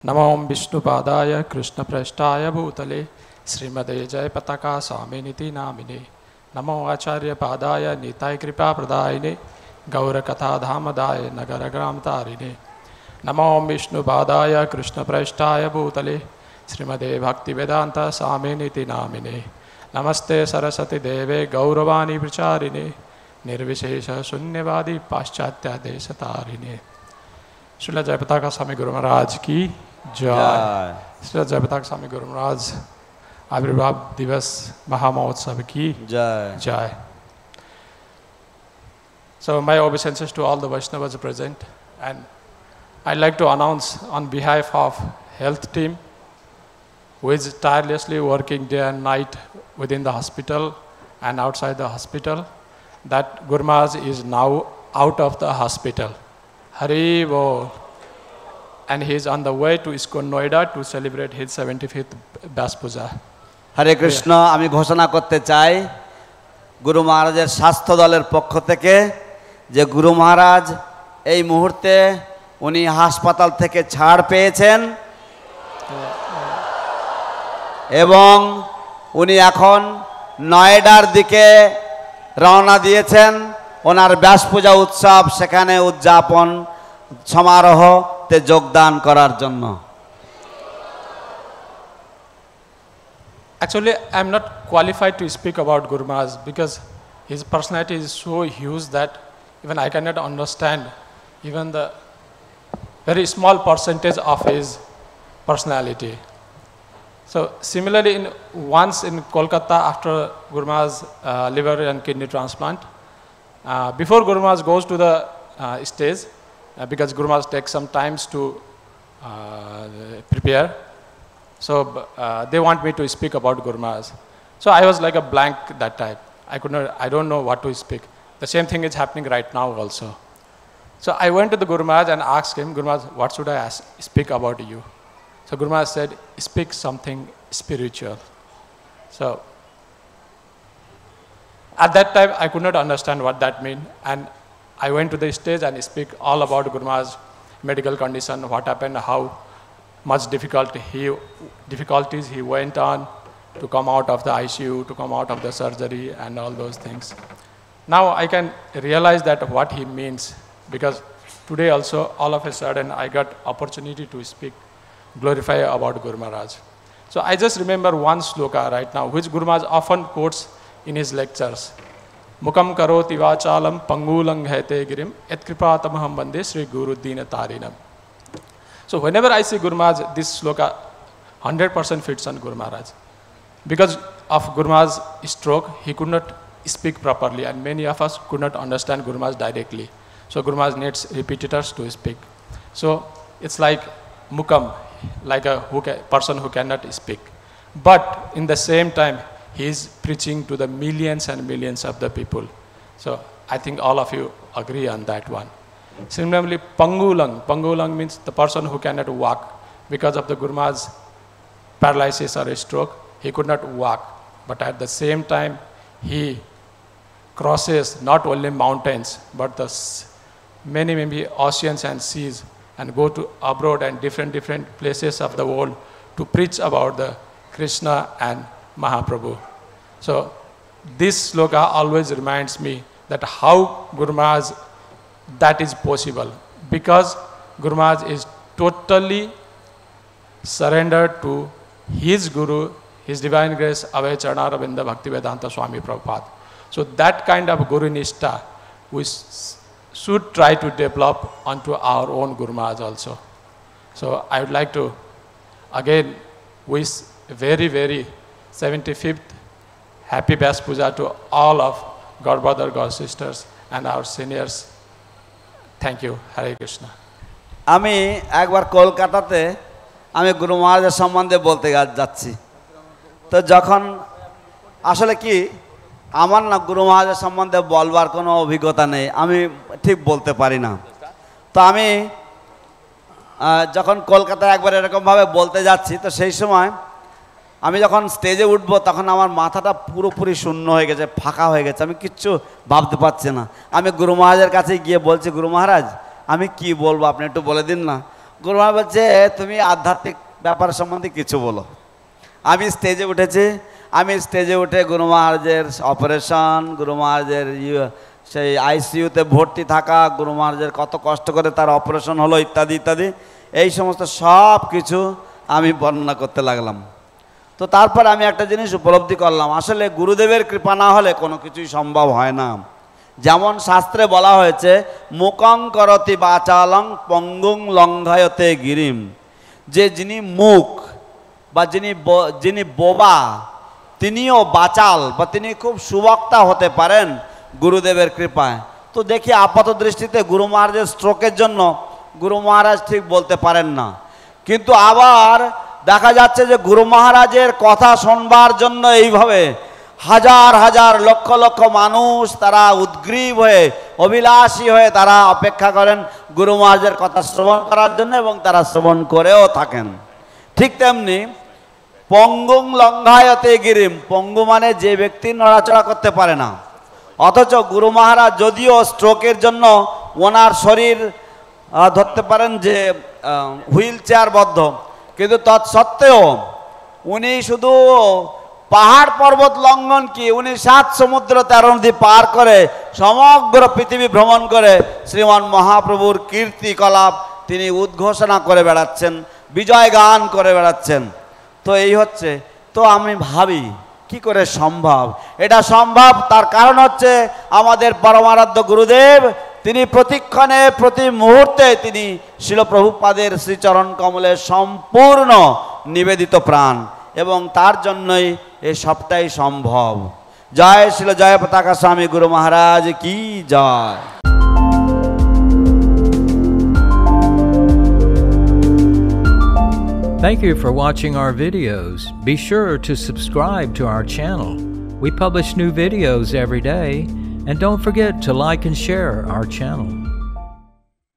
नमो विष्णुपादाय कृष्णप्रेष्ठाय भूतले श्रीमते जयपताका स्वामिनिति नामिने नमो आचार्यपादाय निताय कृपाप्रदायिने गौरकथाधामदाय नगरग्रामतारिणे नमो विष्णुपादाय कृष्णप्रेष्ठाय भूतले श्रीमते भक्तिवेदांत स्वामिनिति नामिने नमस्ते सरस्वती देवे गौरवाणी प्रचारिणे निर्विशेष शून्यवादी पाश्चात्यादेशतारिणे। श्रील जयपताका स्वामी गुरु महाराज की जय। श्रील जयपताका स्वामी गुरु महाराज आविर्भाव दिवस महामहोत्सव की जय जय। So my obeisances to all the Vaishnavas present, and I'd like to announce on behalf of health team who is tirelessly working day and night within the hospital and outside the hospital that Guru Maharaj is now out of the hospital. Hari Bol. And he is on the way to ISKCON Noida to celebrate his 75th Vyas Puja. हरे कृष्ण आमी घोषणा करते चाই गुरु महाराजेर स्वास्थ्य दलेर पक्ष থেকে যে গুরু মহারাজ এই মুহূর্তে উনি হাসপাতাল থেকে ছাড় পেয়েছেন এবং উনি এখন নয়ডার দিকে রওনা দিয়েছেন ওনার ব্যাস পূজা উৎসব সেখানে উদযাপন সমারোহতে যোগদান করার জন্য। Actually, I'm not qualified to speak about Guru Maharaj because his personality is so huge that even I cannot understand even the very small percentage of his personality. So similarly, once in Kolkata after Guru Maharaj's liver and kidney transplant, before Guru Maharaj goes to the stage, because Guru Maharaj takes some time to prepare, so they want me to speak about Guru Maharaj. So I was like a blank that time. I don't know what to speak. The same thing is happening right now also. So I went to the Guru Maharaj and asked him, Guru Maharaj, what should I speak about you? So Guru Maharaj said, speak something spiritual. So at that time, I could not understand what that meant. And I went to the stage and speak all about Guru Maharaj's medical condition, what happened, how much difficulties he went on to come out of the ICU, to come out of the surgery and all those things. Now I can realize that what he means, because today also all of a sudden I got opportunity to speak, glorify about Guru Maharaj. So I just remember one sloka right now, which Guru Maharaj often quotes in his lectures. Mukam karoti vachalam pangulang haite girim et kripatamaham bande Sri Guru Dina Tarinam. So whenever I see Guru Maharaj, this sloka 100% fits on Guru Maharaj. Because of Guru Maharaj's stroke, he could not speak properly, and many of us could not understand Guru Maharaj directly. So Guru Maharaj needs repeaters to speak. So it's like mukam, like a person who cannot speak. But in the same time, he is preaching to the millions and millions of the people. So I think all of you agree on that one. Similarly, Pangulang means the person who cannot walk. Because of the Guru Maharaj's paralysis or a stroke, he could not walk. But at the same time, he crosses not only mountains, but the many oceans and seas, and go to abroad and different places of the world to preach about the Krishna and Mahaprabhu. So this sloka always reminds me that how Guru Maharaj that is possible, because Guru Maharaj is totally surrendered to his Guru, His Divine Grace, Abhay Charanavinda Bhaktivedanta Swami Prabhupada. So that kind of Guru Nishtha we should try to develop onto our own Guru Maharaj also. So I would like to again wish very 75th Happy Vyas Puja to all of God brother, God sisters and our seniors. Thank you. Hare Krishna. আমি একবার কলকাতাতে আমি গুরু মহারাজের সম্বন্ধে বলতে যাচ্ছি, তো যখন আসলে কি আমার না গুরু মহারাজের সম্বন্ধে বলবার কোনো অভিজ্ঞতা নেই, আমি ঠিক বলতে পারি না। তো আমি যখন কলকাতায় একবার এরকমভাবে বলতে যাচ্ছি, তো সেই সময় আমি যখন স্টেজে উঠবো তখন আমার মাথাটা পুরোপুরি শূন্য হয়ে গেছে, ফাঁকা হয়ে গেছে, আমি কিচ্ছু ভাবতে পারছি না। আমি গুরু মহারাজের কাছে গিয়ে বলছি, গুরু মহারাজ আমি কি বলবো, আপনি একটু বলে দিন না। গুরু মহারাজ বলছে তুমি আধ্যাত্মিক ব্যাপার সম্বন্ধে কিছু বলো। আমি স্টেজে উঠেছি, আমি স্টেজে উঠে গুরু মহারাজের অপারেশন, গুরু মহারাজের সেই আইসিইউতে ভর্তি থাকা, গুরু মহারাজের কত কষ্ট করে তার অপারেশন হলো ইত্যাদি ইত্যাদি, এই সমস্ত সব কিছু আমি বর্ণনা করতে লাগলাম। তো তারপর আমি একটা জিনিস উপলব্ধি করলাম, আসলে গুরুদেবের কৃপা না হলে কোনো কিছুই সম্ভব হয় না। যেমন শাস্ত্রে বলা হয়েছে মুকং করতি বাচালং পঙ্গুং লঙ্ঘায়তে গিরিম, যে যিনি মুখ বা যিনি বোবা তিনিও বাচাল বা তিনি খুব সুবক্তা হতে পারেন গুরুদেবের কৃপায়। তো দেখি আপাত দৃষ্টিতে গুরু মহারাজের স্ট্রোকের জন্য গুরু মহারাজ ঠিক বলতে পারেন না, কিন্তু আবার দেখা যাচ্ছে যে গুরু মহারাজের কথা শুনবার জন্য এইভাবে হাজার হাজার লক্ষ লক্ষ মানুষ তারা উদ্গ্রীব হয়ে অভিলাষী হয়ে তারা অপেক্ষা করেন গুরু মহারাজের কথা শ্রবণ করার জন্য, এবং তারা শ্রবণ করেও থাকেন। ঠিক তেমনি পঙ্গুং লঙ্ঘায়তে গিরিম, পঙ্গু মানে যে ব্যক্তি নড়াচড়া করতে পারে না, অথচ গুরু মহারাজ যদিও স্ট্রোকের জন্য ওনার শরীর ধরতে পারেন যে হুইল চেয়ারবদ্ধ, কিন্তু তৎসত্ত্বেও উনি শুধু পাহাড় পর্বত লঙ্ঘন কি, উনি 7 সমুদ্র 13 নদী পার করে সমগ্র পৃথিবী ভ্রমণ করে শ্রীমান মহাপ্রভুর কীর্তিকলাপ তিনি উদ্ঘোষণা করে বেড়াচ্ছেন, বিজয় গান করে বেড়াচ্ছেন। তো এই হচ্ছে, তো আমি ভাবি কি করে সম্ভব? এটা সম্ভব তার কারণ হচ্ছে আমাদের পরমারাধ্য গুরুদেব, তিনি প্রতিক্ষণে প্রতি মুহূর্তে তিনি শিল প্রভুপাদের শ্রীচরণ কমলে সম্পূর্ণ নিবেদিত প্রাণ, এবং তার জন্যই এই সবটাই সম্ভব। জয় শিল জয় পতাকা স্বামী গুরু মহারাজ কি জয়। Thank you for watching our videos. Be sure to subscribe to our channel. We publish new videos every day, and don't forget to like and share our channel.